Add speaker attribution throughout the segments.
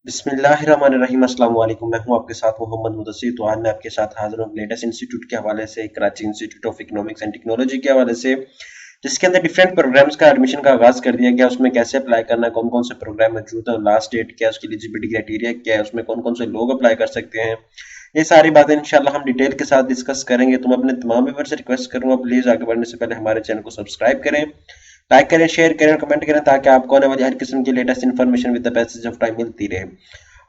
Speaker 1: बिस्मिल्लाहिर्रहमानिर्रहीम अस्सलाम वालेकुम। मैं हूं आपके साथ मोहम्मद मुदस्सिर। तो आज मैं आपके साथ हाजिर हूं लेटेस्ट इंस्टीट्यूट के हवाले से, Karachi institute of economics and technology के हवाले से, जिसके अंदर डिफरेंट प्रोग्राम्स का एडमिशन का आगाज कर दिया गया। उसमें कैसे अप्लाई करना है, कौन कौन से प्रोग्राम मौजूद है, लास्ट डेट क्या है, उसकी एलिजिबिलिटी क्राइटेरिया क्या है, उसमें कौन कौन से लोग अप्लाई कर सकते हैं, ये सारी बातें इंशाल्लाह हम डिटेल के साथ डिस्कस करेंगे। तो मैं अपने तमाम व्यूअर्स से रिक्वेस्ट करूंगा, प्लीज आगे बढ़ने से पहले हमारे चैनल को सब्सक्राइब करें, लाइक करें, शेयर करें और कमेंट करें, ताकि आपको आने वाली हर किस्म की latest information with the passage of time मिलती रहे।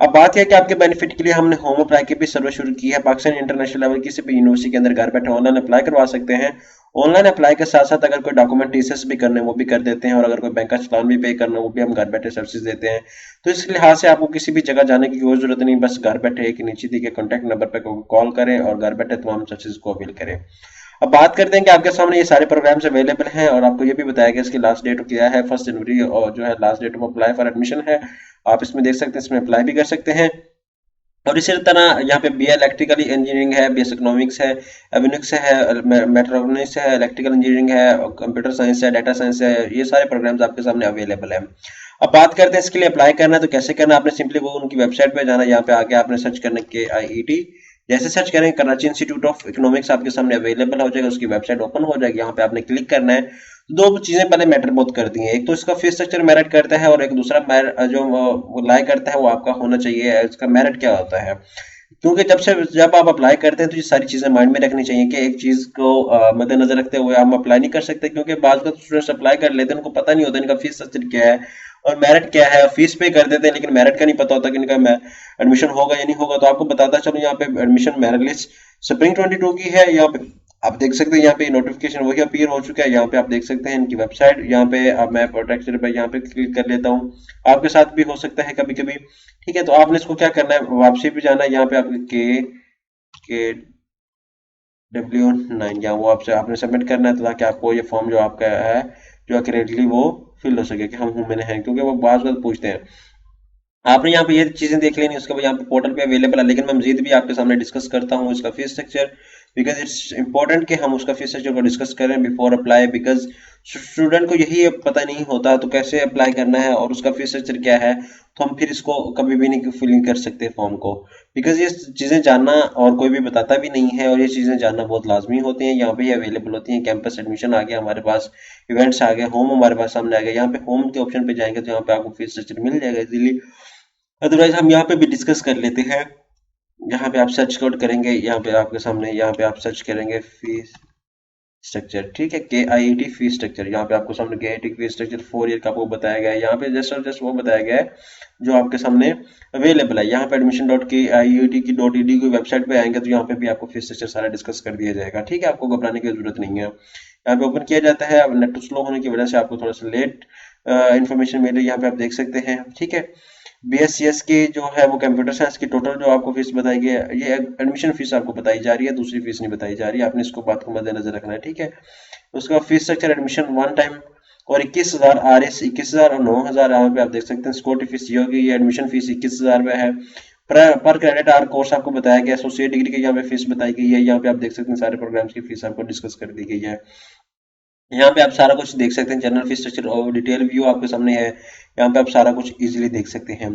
Speaker 1: अब बात है कि आपके बेनिफिट के लिए हमने होम अप्लाई की भी सर्विस शुरू की है। पाकिस्तान इंटरनेशनल लेवल किसी भी यूनिवर्सिटी के अंदर घर बैठे ऑनलाइन अप्लाई करवा सकते हैं। ऑनलाइन अप्लाई के साथ साथ अगर कोई डॉक्यूमेंट टीसीएस भी करने वो भी कर देते हैं, और अगर कोई बैंक का चलान भी पे करना वो भी हम घर बैठे सर्विस देते हैं। तो इस लिहाज से आपको किसी भी जगह जाने की कोई जरूरत नहीं, बस घर बैठे एक नीचे दिए गए कॉन्टैक्ट नंबर पर कॉल करें और घर बैठे तमाम सर्विस को अवेल करें। अब बात करते हैं कि आपके सामने ये सारे प्रोग्राम्स अवेलेबल हैं, और आपको ये भी बताया गया इसकी लास्ट डेट क्या है। 1 जनवरी और जो है last date of apply for admission है। आप इसमें देख सकते हैं, इसमें अप्लाई भी कर सकते हैं। और इसी तरह यहाँ पे बी इलेक्ट्रिकल इंजीनियरिंग है, बी एस इकोनॉमिक्स है, एविनिक्स है, मेट्रोनिक्स है, इलेक्ट्रिकल इंजीनियरिंग है, कंप्यूटर साइंस है, डाटा साइंस है, ये सारे प्रोग्राम्स आपके सामने अवेलेबल है। अब बात करते हैं इसके लिए अप्लाई करना है तो कैसे करना है। आपने सिंपली वो उनकी वेबसाइट पे जाना है, यहाँ पे आके आपने सर्च करना के IET, जैसे सर्च करेंगे कराची इंस्टीट्यूट ऑफ इकोनॉमिक्स आपके सामने अवेलेबल हो जाएगा, उसकी वेबसाइट ओपन हो जाएगी, यहाँ पे आपने क्लिक करना है। दो चीजें पहले मैटर बहुत करती हैं, एक तो इसका फीस स्ट्रक्चर मैरिट करता है, और एक दूसरा जो लाई करता है वो आपका होना चाहिए, इसका मैरिट क्या होता है। क्योंकि जब आप अप्लाई करते हैं तो ये सारी चीजें माइंड में रखनी चाहिए कि एक चीज को मद्देनजर रखते हुए हम अप्लाई नहीं कर सकते, क्योंकि बाद में स्टूडेंट्स अप्लाई कर लेते हैं, उनको पता नहीं होता इनका फीस स्ट्रक्चर क्या है और मेरिट क्या है। फीस पे कर देते हैं लेकिन मेरिट का नहीं पता होता कि इनका एडमिशन होगा या नहीं होगा। तो आपको बताता चलो, यहाँ पे एडमिशन मेरिट लिस्ट स्प्रिंग 22 की है। यहाँ पे आप देख सकते हैं, यहाँ पे नोटिफिकेशन वही अपीयर हो चुका है। यहाँ पे आप देख सकते हैं इनकी वेबसाइट, यहाँ पे अब मैं प्रोटेक्शन पे यहाँ पे क्लिक कर लेता हूँ। आपके साथ भी हो सकता है कभी कभी। ठीक है, तो आपने इसको क्या करना है, वापसी पे जाना है, यहाँ पे आपके के W9 या वो आपसे आपने सबमिट करना है, तो ताकि आपको ये फॉर्म जो आपका है जो एक्यूरेटली वो फिल हो सके कि हम ह्यूमन हैं, क्योंकि वो बात बात पूछते हैं। आपने यहाँ पे ये चीजें देख लेनी, उसके बाद यहाँ पे पोर्टल पे अवेलेबल है, लेकिन मैं मजीद भी आपके सामने डिस्कस करता हूँ इसका fees structure, because it's important कि हम उसका फीस स्ट्रक्चर को डिस्कस करें बिफोर अप्लाई, बिकॉज स्टूडेंट को यही पता नहीं होता तो कैसे अप्लाई करना है और उसका फीस स्ट्रक्चर क्या है, तो हम फिर इसको कभी भी नहीं फिलिंग कर सकते फॉर्म को, बिकॉज ये चीजें जानना और कोई भी बताता भी नहीं है, और ये चीजें जानना बहुत लाजमी होती हैं। यहाँ पे ये अवेलेबल होती हैं। कैंपस एडमिशन आ गया हमारे पास, इवेंट्स आ गए, होम हमारे पास सामने आ गया। यहाँ पे होम के ऑप्शन पे जाएंगे तो यहाँ पे आपको फीस स्ट्रक्चर मिल जाएगा इजीली। अदरवाइज हम यहाँ पे भी डिस्कस कर लेते हैं। यहाँ पे आप सर्च कोड करेंगे, यहाँ पे आपके सामने यहाँ पे आप सर्च करेंगे फीस स्ट्रक्चर, ठीक है, KIET फीस स्ट्रक्चर। यहाँ पे आपको सामने KIET फीस स्ट्रक्चर 4 ईयर का आपको बताया गया है। यहाँ पे जस्ट और जस्ट वो बताया गया है जो आपके सामने अवेलेबल है। यहाँ पे एडमिशन डॉट के आई यू टी की .edu की वेबसाइट पे आएंगे तो यहाँ पे भी आपको फीस स्ट्रक्चर सारा डिस्कस कर दिया जाएगा। ठीक है, आपको घबराने की जरूरत नहीं है। यहाँ पे ओपन किया जाता है, अब नेट स्लो होने की वजह से आपको थोड़ा सा लेट इन्फॉर्मेशन मिल रही है, यहाँ पे आप देख सकते हैं। ठीक है, BScs की जो है वो कंप्यूटर साइंस की टोटल जो आपको फीस बताई गई है, ये एडमिशन फीस आपको बताई जा रही है, दूसरी फीस नहीं बताई जा रही है। आपने इसको बात को मद्देनजर रखना है। ठीक है, उसका fees structure admission one time और 21,000 RS 21,000 और 9,000 यहाँ पे आप देख सकते हैं। सिक्योरिटी फीस ये होगी, ये एडमिशन फीस 21,000 रुपये है। पर क्रेडिट आवर कोर्स आपको बताया गया, एसोसिएट डिग्री की यहाँ पे फीस बताई गई है। यहाँ पे आप देख सकते हैं सारे प्रोग्राम्स की फीस आपको डिस्कस कर दी गई है। यहाँ पे आप सारा कुछ देख सकते हैं, जनरल फीस स्ट्रक्चर और डिटेल व्यू आपके सामने है। यहाँ पे आप सारा कुछ इजीली देख सकते हैं।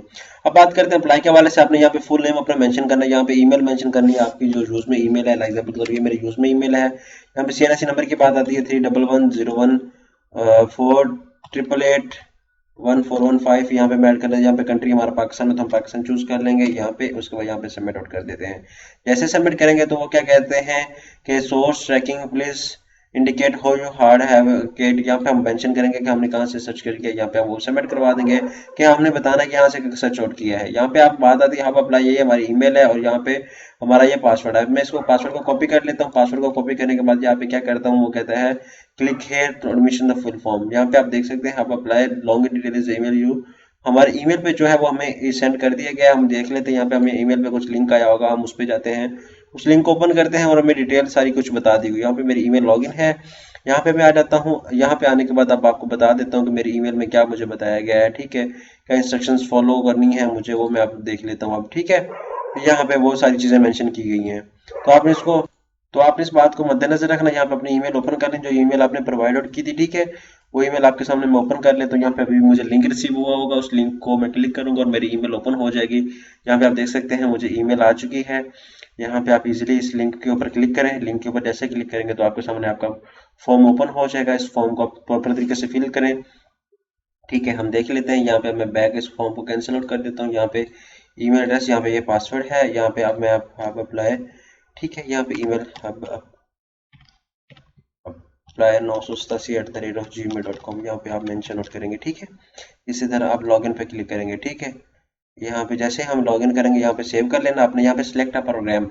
Speaker 1: अब बात करते हैं अप्लाई के हवाले से। आपने यहाँ पे फुल नेम अपना मेंशन करना है, यहाँ पे ईमेल मेंशन करनी है, आपकी जो यूज में ईमेल है। लाइक एग्जांपल के ये मेरे यूज में ईमेल है। यहाँ पे CNSE नंबर की बात आती है 31101488814115। यहाँ पे मैं ऐड कर दें, यहाँ पे कंट्री हमारा पाकिस्तान है तो हम पाकिस्तान चूज कर लेंगे यहाँ पे। उसके बाद यहाँ पे सबमिट आउट कर देते हैं। जैसे सबमिट करेंगे तो वो क्या कहते हैं कि सोर्स ट्रैकिंग प्लीज इंडिकेट हो यू हार्ड हैव के, यहाँ पे हम मेंशन करेंगे कि हमने कहाँ से सर्च करके, यहाँ पे हम वो सबमिट करवा देंगे कि हमने बताना कि यहाँ से सर्च आउट किया है। यहाँ पे आप बात आती है हम अप्लाई, ये हमारी ईमेल है और यहाँ पे हमारा ये पासवर्ड है। मैं इसको पासवर्ड को कॉपी कर लेता हूँ। पासवर्ड को कॉपी करने के बाद यहाँ पे क्या करता हूँ, वो कहता है click here to admission the full form. यहाँ पे आप देख सकते हैं हम apply long detail is email you, हमारे ईमेल पे जो है वो हमें सेंड कर दिया गया है। हम देख लेते हैं, यहाँ पे हमें ईमेल पे कुछ लिंक आया होगा, हम उस पर जाते हैं, उस लिंक को ओपन करते हैं और हमें डिटेल सारी कुछ बता दी हुई। यहाँ पे मेरी ईमेल लॉगिन है, यहाँ पे मैं आ जाता हूँ। यहाँ पे आने के बाद अब आपको बता देता हूँ कि मेरी ईमेल में क्या मुझे बताया गया है। ठीक है, क्या इंस्ट्रक्शंस फॉलो करनी है मुझे, वो मैं आप देख लेता हूँ अब। ठीक है, यहाँ पे वो सारी चीजें मेंशन की गई हैं। तो आपने इसको तो आपने इस बात को मद्देनजर रखना, यहाँ पे अपनी ईमेल ओपन कर लें जो ईमेल आपने प्रोवाइड आउट की थी। ठीक है, वो ईमेल आपके सामने मैं ओपन कर लेता हूँ। यहाँ पे अभी मुझे लिंक रिसीव हुआ होगा, उस लिंक को मैं क्लिक करूंगा और मेरी ईमेल ओपन हो जाएगी। यहाँ पे आप देख सकते हैं मुझे ईमेल आ चुकी है। यहाँ पे आप इजीली इस लिंक के ऊपर क्लिक करें। लिंक के ऊपर जैसे क्लिक करेंगे तो आपके सामने आपका फॉर्म ओपन हो जाएगा। इस फॉर्म को आप प्रॉपर तरीके से फिल करें। ठीक है, हम देख लेते हैं। यहाँ पे मैं बैक इस फॉर्म को कैंसिल आउट कर देता हूँ। यहाँ पे ईमेल एड्रेस, यहाँ पे ये पासवर्ड है। यहाँ पे अब मैं आप अप्लाई, ठीक है, यहाँ पे ईमेल अब अप्लाई 987@gmail.com यहाँ पे आप मेंशन आउट करेंगे। ठीक है, इसी तरह आप लॉगिन पे क्लिक करेंगे। ठीक है, यहाँ पे जैसे हम लॉगिन करेंगे यहाँ पे सेव कर लेना आपने। यहाँ पे सिलेक्ट अ प्रोग्राम,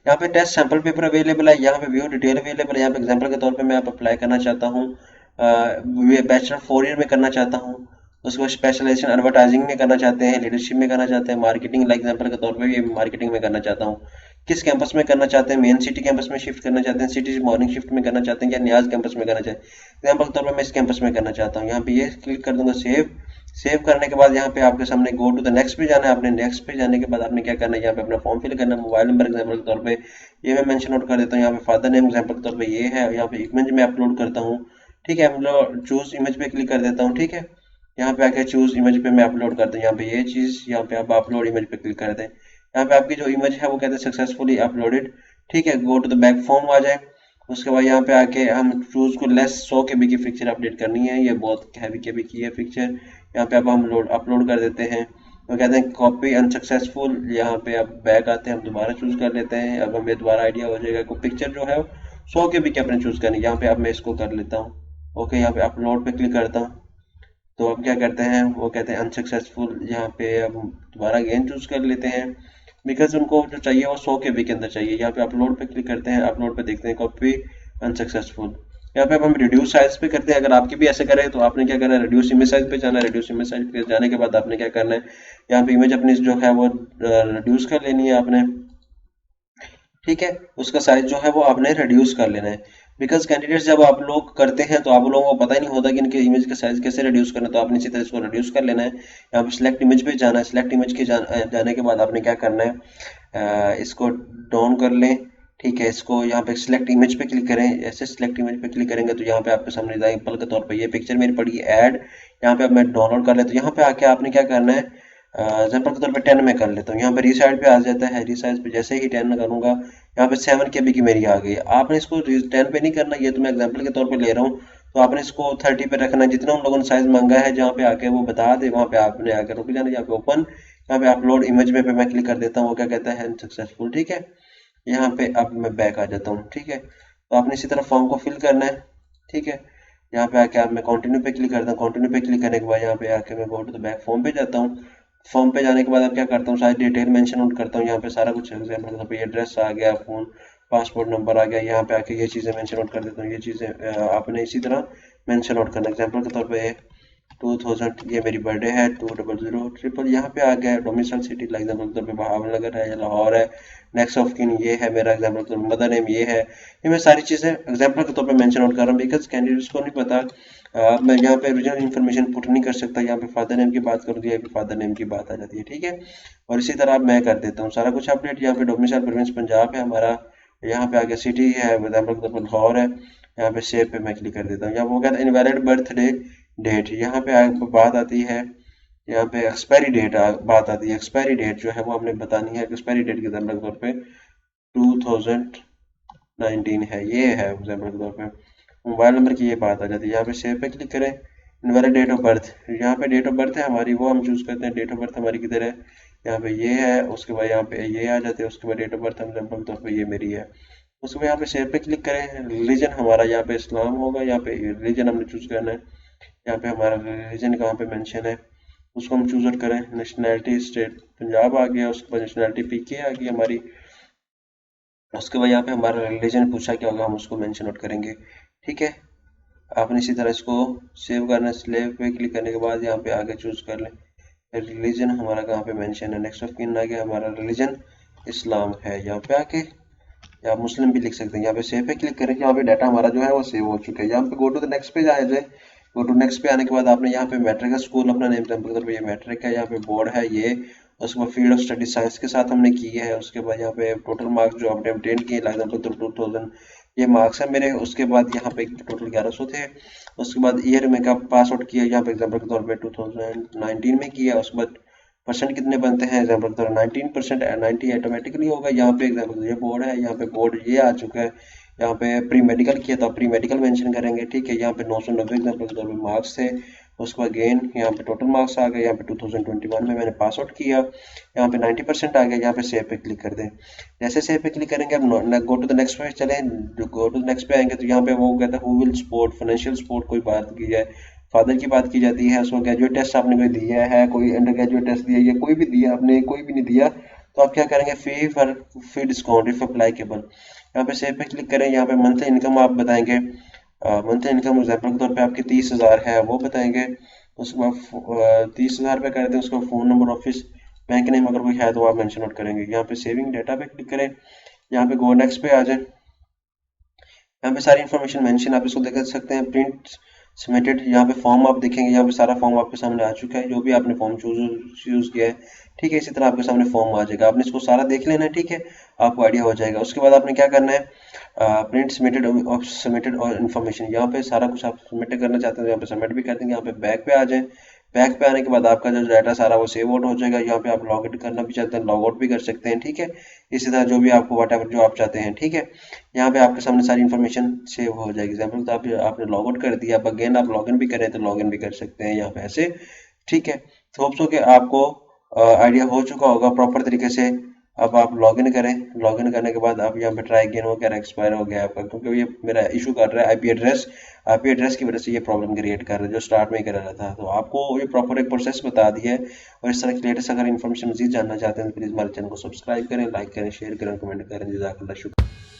Speaker 1: यहाँ पे टेस्ट सैंपल पेपर अवेलेबल है। यहाँ पे व्यू डिटेल अवेलेबल है। यहाँ पे एग्जांपल के तौर पे मैं आप अप्लाई करना चाहता हूँ, बैचलर 4 ईयर में करना चाहता हूँ। उसको स्पेशलाइजेशन एडवर्टाइजिंग में करना चाहते हैं, लीडरशिप में करना चाहते हैं, मार्केटिंग, लाइक एग्जांपल के तौर पे ये मार्केटिंग में करना चाहता हूँ। किस कैंपस में करना चाहते हैं, मेन सिटी कैंपस में शिफ्ट करना चाहते हैं, सिटी मॉर्निंग शिफ्ट में करना चाहते हैं, या न्याज कैंपस में करना चाहते हैं। एग्जांपल के तौर पर मैं इस कैंपस में करना चाहता हूँ। यहाँ पे ये क्लिक कर दूंगा सेव। सेव करने के बाद यहाँ पे आपके सामने गो टू द नेक्स्ट पे जाना है। आपने नेक्स्ट पे जाने के बाद आपने क्या करना है, यहाँ पे अपना फॉर्म फिल करना है। मोबाइल नंबर एग्जांपल के तौर पे ये मैं मेंशन आउट कर देता हूँ। यहाँ पे फादर नेम एग्जांपल के तौर पे ये है। यहाँ पे इमेज में अपलोड करता हूँ। ठीक है, मतलब चूज इमेज पे क्लिक कर देता हूँ। ठीक है, यहाँ पे आके चूज इमेज पे मैं अपलोड करता हूँ। यहाँ पे ये चीज, यहाँ पे आप अपलोड इमेज पे क्लिक कर दें। यहाँ पे आपकी जो इमेज है वो कहते हैं सक्सेसफुली अपलोडेड। ठीक है, go to the back form आ जाए। उसके बाद यहाँ पे आके हम चूज को लेस 100 KB की पिक्चर अपडेट करनी है। ये बहुत हैवी KB की है पिक्चर। यहाँ पे अब हम अपलोड कर देते हैं। तो कहते हैं कॉपी अनसक्सेसफुल। यहाँ पे अब बैक आते हैं, हम दोबारा चूज कर लेते हैं। अब हमें दोबारा आइडिया हो जाएगा को पिक्चर जो है 100 KB की अपने चूज करनी है। यहाँ पे अब मैं इसको कर लेता हूँ। ओके, यहाँ पे अपलोड पे क्लिक करता हूँ। तो अब क्या करते हैं, वो कहते हैं अनसक्सेसफुल। यहाँ पे अब दोबारा अगेन चूज कर लेते हैं, बिकॉज उनको जो चाहिए वो 100 KB के अंदर चाहिए। यहाँ पे अपलोड पे क्लिक करते हैं। अपलोड पे देखते हैं कॉपी अनसक्सेसफुल। यहाँ पे अब हम रिड्यूस साइज पे करते हैं। अगर आपकी भी ऐसे करें तो आपने क्या करना है, रिड्यूस इमेज साइज पे जाना है। रिड्यूस इमेज साइज पे जाने के बाद आपने क्या करना है, यहाँ पे इमेज अपनी जो है वो रिड्यूस कर लेनी है आपने। ठीक है, उसका साइज जो है वो आपने रिड्यूस कर लेना है। बिकॉज कैंडिडेट्स जब आप लोग करते हैं तो आप लोगों को पता ही नहीं होता कि इनके इमेज का साइज कैसे रिड्यूस करना है। तो आपने इसी तरह इसको रिड्यूस कर लेना है। यहाँ पे सिलेक्ट इमेज पे जाना है। सिलेक्ट इमेज के जाने के बाद आपने क्या करना है, इसको डाउन कर लें। ठीक है, इसको यहाँ पे सिलेक्ट इमेज पे क्लिक करें। ऐसे सिलेक्ट इमेज पे क्लिक करेंगे तो यहाँ पे आपके सामने एग्जाम्पल के तौर पे ये पिक्चर मेरी पड़ी है ऐड। यहाँ पे अब मैं डाउनलोड कर लेता हूँ। यहाँ पे आके आपने क्या करना है, एग्जाम्पल के तौर पे 10 में कर लेता हूँ। यहाँ पे रिसाइज पे आ जाता है। रिसाइज पे जैसे ही 10 करूंगा यहाँ पे 7 KB की मेरी आ गई। आपने इसको 10 पे नहीं करना, ये तो मैं एग्जाम्पल के तौर पे ले रहा हूँ। तो आपने इसको 30 पे रखना। जितना उन लोगों ने साइज मांगा है जहाँ पे आके वो बता दे वहाँ पे आपने आकर रुक जाना। यहाँ पे ओपन, यहाँ पे अपलोड इमेज में पे मैं क्लिक कर देता हूँ। वो क्या कहता है सक्सेसफुल। ठीक है, यहाँ पे अब मैं बैक आ जाता हूँ। ठीक है, तो आपने इसी तरह फॉर्म को फिल करना है। ठीक है, यहाँ पे आके आप मैं कंटिन्यू पे क्लिक करता हूँ। कंटिन्यू पे क्लिक करने के बाद यहाँ पे आके मैं go to the back form पे जाता हूँ। फॉर्म पे जाने के बाद अब क्या करता हूँ, सारी डिटेल मेंशन आउट करता हूँ। यहाँ पे सारा कुछ एग्जाम्पल के तौर पे एड्रेस आ गया, फोन पासपोर्ट नंबर आ गया। यहाँ पे आके ये चीज़ें मेंशन आउट कर देता हूँ। ये चीज़ें आपने इसी तरह मेंशन आउट करना। एग्जाम्पल के तौर पे 2000 ये मेरी बर्थडे है, 2000 यहाँ पे आ गया। डोमिसाइल सिटी एग्जाम्पल के तौर पे भावनगर है या लाहौर है। नेक्स्ट ऑफ किन ये है मेरा एग्जाम्पल के तौर पे, मदर नेम ये है। ये मैं सारी चीज़ें एग्जाम्पल के तौर पे मेंशन आउट कर रहा हूँ बिकॉज कैंडिडेट्स को नहीं पता। मैं यहाँ पे ओरिजिनल इन्फॉर्मेशन पुट नहीं कर सकता। यहाँ पे फादर नेम की बात कर दिया, फादर नेम की बात आ जाती है। ठीक है, और इसी तरह अब मैं कर देता हूँ सारा कुछ अपडेट। यहाँ पे डोमिसाइल प्रोविंस पंजाब है हमारा। यहाँ पे आगे सिटी है एग्जाम्पल के तौर पर लाहौर है। यहाँ पे सेव पे मैं क्लिक कर देता हूँ। यहाँ वो कहता है इनवैलिड बर्थडे डेट। यहाँ पे बात आती है, यहाँ पे एक्सपायरी डेट बात आती है। एक्सपायरी डेट जो है वो हमने बतानी है। एक्सपायरी डेट के एग्जाम्पल के तौर पे 2019 है, ये है एग्जाम्पल के तौर पे। मोबाइल नंबर की ये बात आ जाती है। यहाँ पे सेव पे क्लिक करें। इनवैलिड डेट ऑफ बर्थ, यहाँ पे डेट ऑफ बर्थ है हमारी, वो हम चूज करते हैं। डेट ऑफ बर्थ हमारी किधर है, यहाँ पे ये है। उसके बाद यहाँ पे ये आ जाते हैं। उसके बाद डेट ऑफ बर्थ एग्जाम्पल के तौर पे ये मेरी है। उसके बाद यहाँ पे सेव पे क्लिक करें। रिलीजन हमारा यहाँ पे इस्लाम होगा। यहाँ पे रिलीजन हमने चूज करना है। यहाँ पे हमारा रिलीजन कहाँ पे मेंशन है उसको हम चूज करें। नेशनैलिटी स्टेट पंजाब आ गया। उसके बाद नेशनैलिटी PK आ गई हमारी। उसके बाद यहाँ पे हमारा रिलीजन पूछा क्या होगा, हम उसको मेंशन आउट करेंगे। ठीक है, आपने इसी तरह इसको सेव करना। स्लेव पे क्लिक करने के बाद यहाँ पे आगे चूज कर लें। रिलीजन हमारा कहाँ पे मेंशन है, नेक्स्ट ऑफ किन आ गया। हमारा रिलीजन इस्लाम है। यहाँ पे आके या मुस्लिम भी लिख सकते हैं। यहाँ पे सेव पे क्लिक करें। यहाँ पे डाटा हमारा जो है वो सेव हो चुका है। यहाँ पे go to the next page आ जाए। गो टू नेक्स्ट पे आने के बाद आपने यहाँ पे मैट्रिक का स्कूल अपना नेम एग्जाम्पल पे ये मैट्रिक है। यहाँ पे बोर्ड है ये। उसके बाद फील्ड ऑफ स्टडी साइंस के साथ हमने की है। उसके बाद यहाँ पे टोटल मार्क्स जो आपने obtain किए एग्जाम्पल 2000 ये मार्क्स है मेरे। उसके बाद यहाँ पे टोटल 1100 थे। उसके बाद ईयर में कब पास आउट किया, यहाँ पे एग्जाम्पल के तौर पे 2019 में किया। उसके बाद परसेंट कितने बनते हैं, एग्जाम्पल के तौर पर 19%, 90 ऑटोमेटिकली होगा। यहाँ पे एग्जाम्पल ये बोर्ड है, यहाँ पे बोर्ड ये आ चुका है। यहाँ पे प्री मेडिकल किया तो प्री मेडिकल मेंशन करेंगे, ठीक है। यहाँ पे 990 एग्जाम्पल के तौर पर मार्क्स थे। उसके बाद गेन यहाँ पे टोटल मार्क्स आ गए। यहाँ पे 2021 में मैंने पास आउट किया, यहाँ पे 90% आ गया। यहाँ पे सेव पे क्लिक कर दें। जैसे सेव पे क्लिक करेंगे अब गो टू द नेक्स्ट पे चलें। गो टू द नेक्स्ट पे आएंगे तो यहाँ पे वो कहता है who will support financial support, कोई बात की जाए, फादर की बात की जाती है। उसमें ग्रेजुएट टेस्ट आपने कोई दिया है, कोई अंडर ग्रेजुएट टेस्ट दिया, या कोई भी दिया आपने, कोई भी नहीं दिया तो आप क्या करेंगे, फी डिस्काउंट इफ अप्लाईकेबल, यहाँ पे सेव पे क्लिक करें। यहाँ पे मंथली इनकम आप बताएंगे, मंथली इनकम एग्जाम्पल के तौर पे आपकी 30,000 है वो बताएंगे। उसके बाद 30,000 पे कर दें। उसका phone number, office, bank name अगर कोई है तो आप मेंशन आउट करेंगे। यहाँ पे सेविंग डेटा पे क्लिक करें। यहाँ पे गो नेक्स्ट पे आ जाए। यहाँ पे सारी इन्फॉर्मेशन मेंशन आप इसको देख सकते हैं। प्रिंट सबमिटेड, यहाँ पे फॉर्म आप देखेंगे, यहाँ पे सारा फॉर्म आपके सामने आ चुका है, जो भी आपने फॉर्म चूज किया है, ठीक है। इसी तरह आपके सामने फॉर्म आ जाएगा, आपने इसको सारा देख लेना है, ठीक है, आपको आइडिया हो जाएगा। उसके बाद आपने क्या करना है, प्रिंट सबमिटेड और इन्फॉर्मेशन, यहाँ पे सारा कुछ आप सबमिट करना चाहते हैं यहाँ पे सबमिट भी कर देंगे। यहाँ पे बैक पे आ जाए। बैक पे आने के बाद आपका जो डाटा सारा वो सेव आउट हो जाएगा। यहाँ पे आप लॉग इन करना भी चाहते हैं लॉग आउट भी कर सकते हैं, ठीक है। इसी तरह जो भी आपको वट जो आप चाहते हैं, ठीक है। यहाँ पे आपके सामने सारी इन्फॉर्मेशन सेव हो जाएगी। एग्जाम्पल तो आपने लॉग आउट कर दिया, अब अगेन आप लॉग इन भी करें तो लॉग इन भी कर सकते हैं यहाँ पे ऐसे, ठीक है। तो होप सो कि आपको आइडिया हो चुका होगा प्रॉपर तरीके से। अब आप लॉगिन करें। लॉगिन करने के बाद आप यहाँ पे ट्राई अगेन, वो कह रहा है एक्सपायर हो गया आपका, क्योंकि ये मेरा इशू कर रहा है आईपी एड्रेस की वजह से ये प्रॉब्लम क्रिएट कर रहा है, जो स्टार्ट में ही कर रहा था। तो आपको ये प्रॉपर एक प्रोसेस बता दिया है। और इस तरह की लेटेस्ट अगर इन्फॉर्मेशन मजीद जानना चाहते हैं तो प्लीज़ हमारे चैनल को सब्सक्राइब करें, लाइक करें, शेयर करें, कमेंट करें। जज़ाकल्लाह, शुक्रिया।